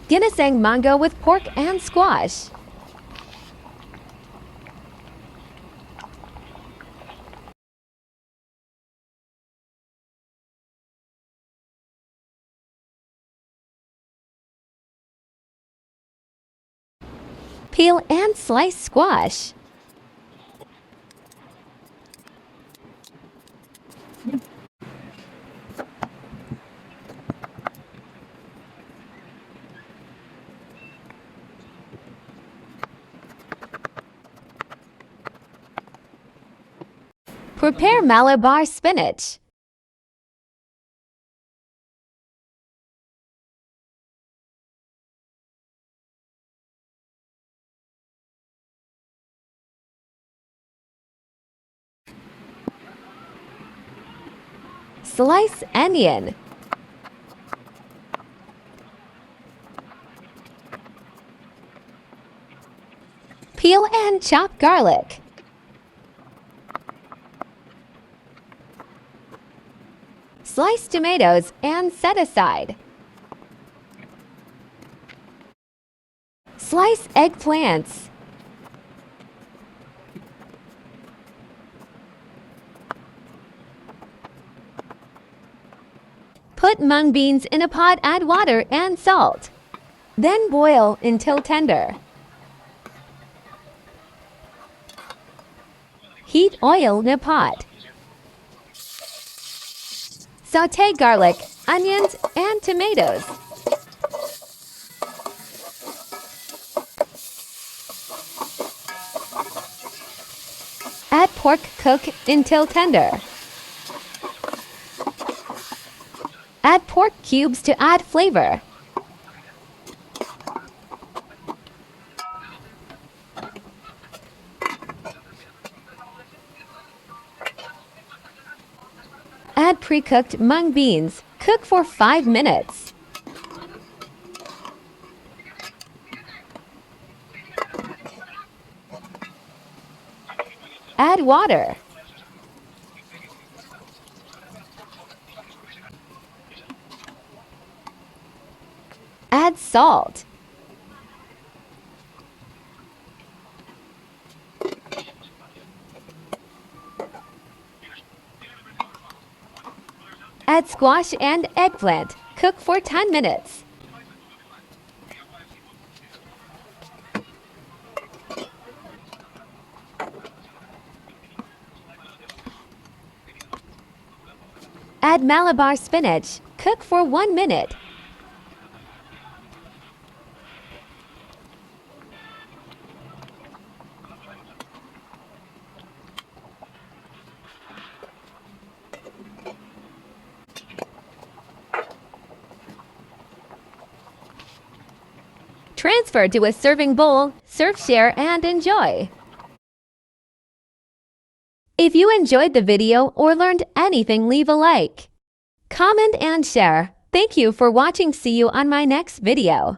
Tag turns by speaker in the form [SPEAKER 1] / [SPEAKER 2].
[SPEAKER 1] Ginisang Monggo with pork and squash. Peel and slice squash. Prepare malabar spinach. Slice onion. Peel and chop garlic. Slice tomatoes and set aside. Slice eggplants. Put mung beans in a pot, add water and salt. Then boil until tender. Heat oil in a pot. Sauté garlic, onions, and tomatoes. Add pork, cook until tender. Add pork cubes to add flavor. Add pre-cooked mung beans. Cook for 5 minutes. Add water. Add salt. Add squash and eggplant. Cook for 10 minutes. Add malabar spinach. Cook for 1 minute. Transfer to a serving bowl, serve, share, and enjoy. If you enjoyed the video or learned anything, leave a like, comment, and share. Thank you for watching. See you on my next video.